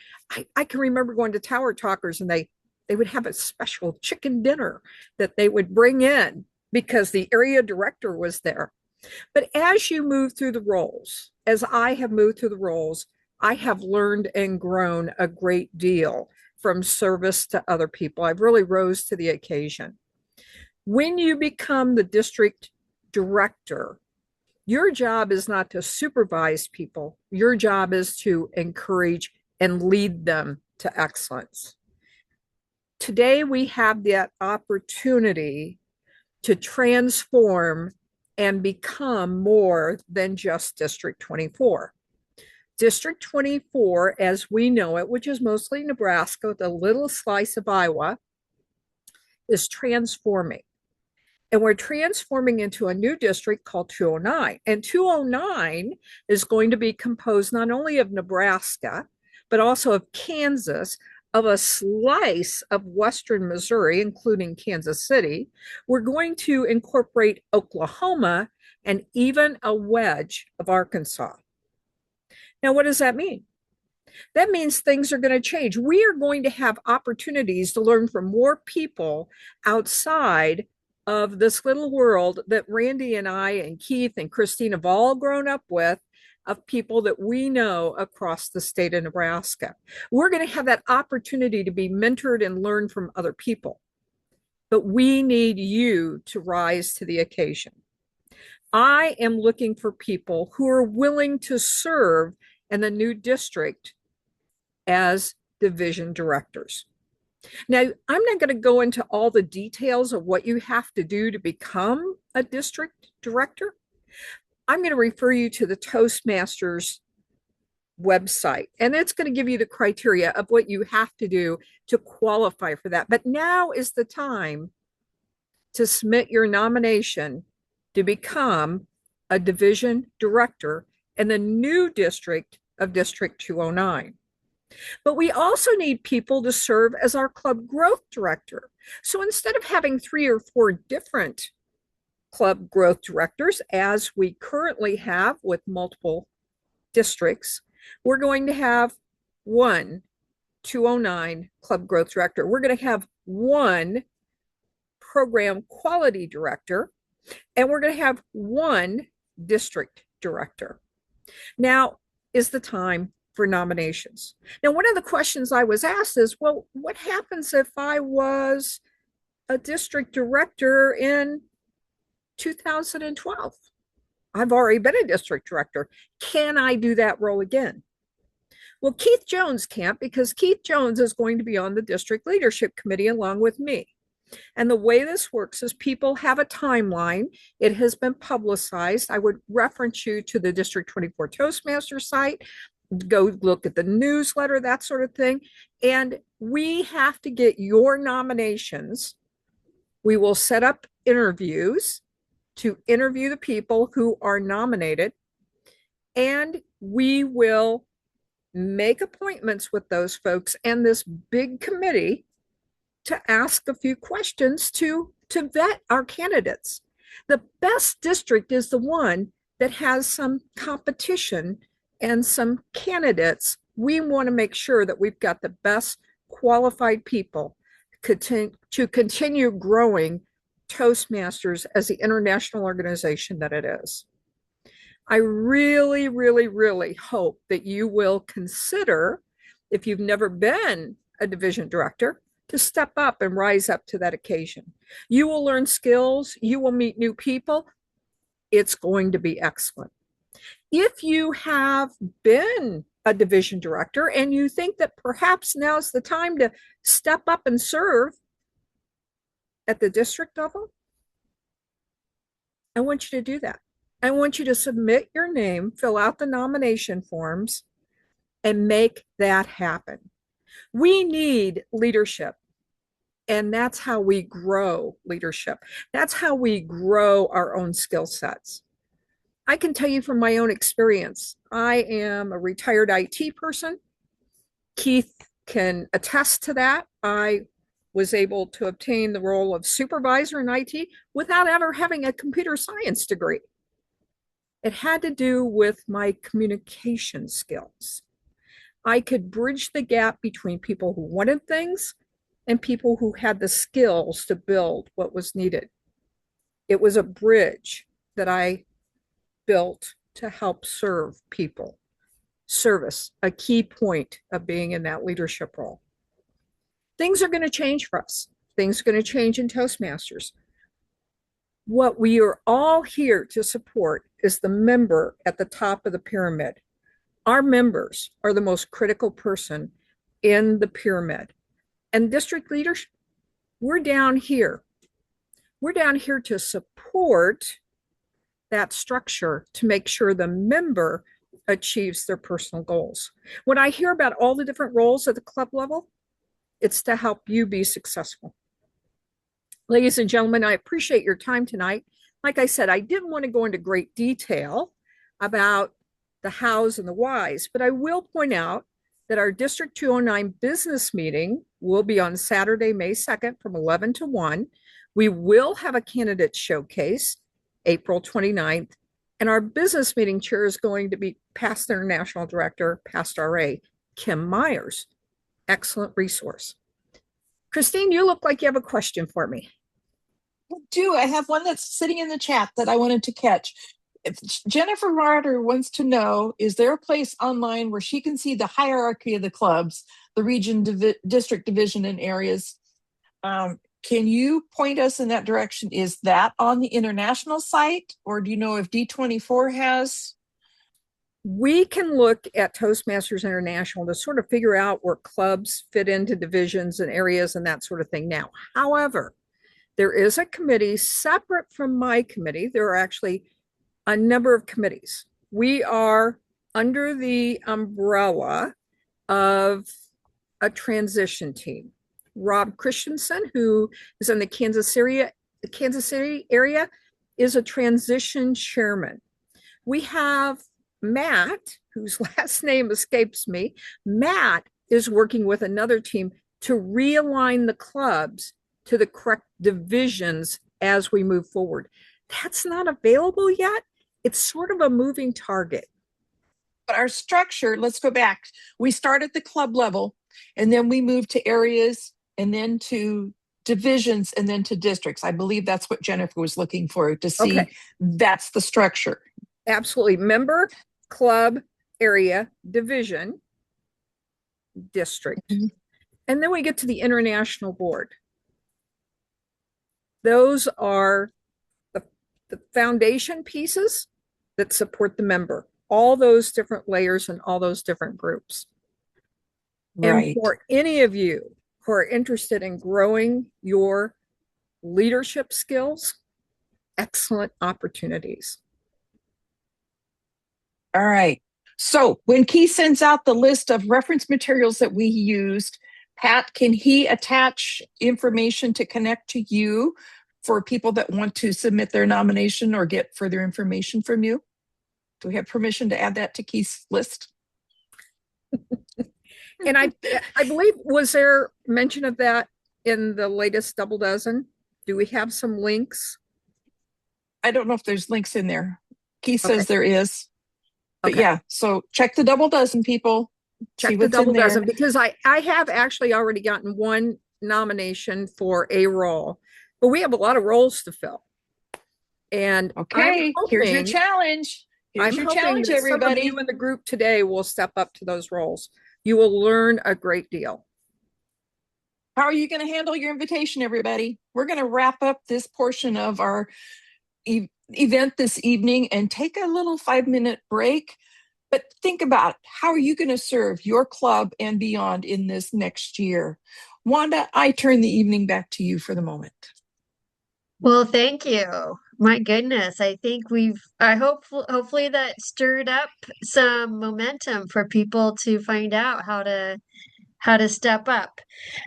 I can remember going to Tower Talkers and they would have a special chicken dinner that they would bring in because the area director was there. But as you move through the roles, as I have moved through the roles, I have learned and grown a great deal from service to other people. I've really rose to the occasion. When you become the district director, your job is not to supervise people. Your job is to encourage and lead them to excellence. Today, we have that opportunity to transform and become more than just District 24. District 24, as we know it, which is mostly Nebraska with a little slice of Iowa, is transforming. And we're transforming into a new district called 209. And 209 is going to be composed not only of Nebraska, but also of Kansas, of a slice of Western Missouri, including Kansas City. We're going to incorporate Oklahoma and even a wedge of Arkansas. Now, what does that mean? That means things are going to change. We are going to have opportunities to learn from more people outside of this little world that Randy and I and Keith and Christine have all grown up with, of people that we know across the state of Nebraska. We're going to have that opportunity to be mentored and learn from other people. But we need you to rise to the occasion. I am looking for people who are willing to serve in the new district as division directors. Now, I'm not going to go into all the details of what you have to do to become a district director. I'm going to refer you to the Toastmasters website, and it's going to give you the criteria of what you have to do to qualify for that. But now is the time to submit your nomination to become a division director in the new district of District 209. But we also need people to serve as our club growth director. So instead of having 3 or 4 different club growth directors, as we currently have with multiple districts, we're going to have one 209 club growth director. We're going to have one program quality director, and we're going to have one district director. Now is the time for nominations. Now, one of the questions I was asked is, well, what happens if I was a district director in 2012? I've already been a district director. Can I do that role again? Well, Keith Jones can't, because Keith Jones is going to be on the district leadership committee along with me. And the way this works is people have a timeline. It has been publicized. I would reference you to the District 24 Toastmasters site. Go look at the newsletter, that sort of thing. And we have to get your nominations. We will set up interviews to interview the people who are nominated, and we will make appointments with those folks and this big committee to ask a few questions to vet our candidates. The best district is the one that has some competition and some candidates. We want to make sure that we've got the best qualified people to continue growing Toastmasters as the international organization that it is. I really, really, really hope that you will consider, if you've never been a division director, to step up and rise up to that occasion. You will learn skills, you will meet new people. It's going to be excellent. If you have been a division director and you think that perhaps now's the time to step up and serve at the district level, I want you to do that. I want you to submit your name, fill out the nomination forms, and make that happen. We need leadership, and that's how we grow leadership. That's how we grow our own skill sets. I can tell you from my own experience, I am a retired IT person. Keith can attest to that. I was able to obtain the role of supervisor in IT without ever having a computer science degree. It had to do with my communication skills. I could bridge the gap between people who wanted things and people who had the skills to build what was needed. It was a bridge that I built to help serve people. Service, a key point of being in that leadership role. Things are going to change for us. Things are going to change in Toastmasters. What we are all here to support is the member at the top of the pyramid. Our members are the most critical person in the pyramid. And district leaders, we're down here. We're down here to support that structure to make sure the member achieves their personal goals. When I hear about all the different roles at the club level, it's to help you be successful. Ladies and gentlemen, I appreciate your time tonight. Like I said, I didn't want to go into great detail about the hows and the whys, but I will point out that our District 209 business meeting will be on Saturday, May 2nd from 11 to 1. We will have a candidate showcase April 29th, and our business meeting chair is going to be past international director, past RA, Kim Myers. Excellent resource. Christine, you look like you have a question for me. I do. I have one that's sitting in the chat that I wanted to catch. If Jennifer Marder wants to know, is there a place online where she can see the hierarchy of the clubs, the region, district, division, and areas? Can you point us in that direction? Is that on the international site, or do you know if D24 has? We can look at Toastmasters International to sort of figure out where clubs fit into divisions and areas and that sort of thing now. However, there is a committee separate from my committee. There are actually a number of committees. We are under the umbrella of a transition team. Rob Christensen, who is in the Kansas City area, is a transition chairman. We have Matt, whose last name escapes me. Matt is working with another team to realign the clubs to the correct divisions as we move forward. That's not available yet. It's sort of a moving target. But our structure, let's go back. We start at the club level, and then we move to areas, and then to divisions, and then to districts. I believe that's what Jennifer was looking for, to see. Okay. That's the structure. Absolutely. Member, club, area, division, district. Mm-hmm. And then we get to the international board. Those are the foundation pieces that support the member, all those different layers and all those different groups. Right. And for any of you who are interested in growing your leadership skills, excellent opportunities. All right. So when Keith sends out the list of reference materials that we used, Pat, can he attach information to connect to you for people that want to submit their nomination or get further information from you? Do we have permission to add that to Keith's list? And I believe, was there mention of that in the latest double dozen? Do we have some links? I don't know if there's links in there. Keith Okay. says there is. But Okay. yeah, so check the double dozen, people. Check the double dozen, because I have actually already gotten one nomination for a role, but we have a lot of roles to fill. And okay, here's your challenge. Here's your challenge, everybody. Some of you in the group today will step up to those roles. You will learn a great deal. How are you going to handle your invitation, everybody? We're going to wrap up this portion of our event this evening and take a little 5-minute break. But think about, how are you going to serve your club and beyond in this next year? Wanda, I turn the evening back to you for the moment. Well, thank you. My goodness, I think hopefully that stirred up some momentum for people to find out how to step up.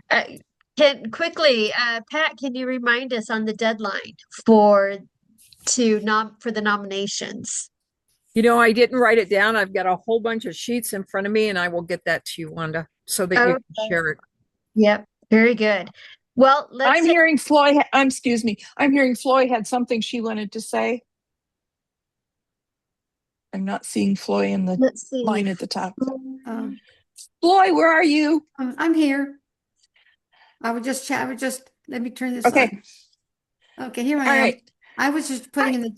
Pat, can you remind us on the deadline for the nominations? You know, I didn't write it down. I've got a whole bunch of sheets in front of me, and I will get that to you, Wanda, so that you can share it. Yep, very good. Well, I'm hearing Floyd had something she wanted to say. I'm not seeing Floyd in the line at the top. Floyd, where are you? I'm here. I would just let me turn this on. Okay, here I am. Right. I was just putting in the chat.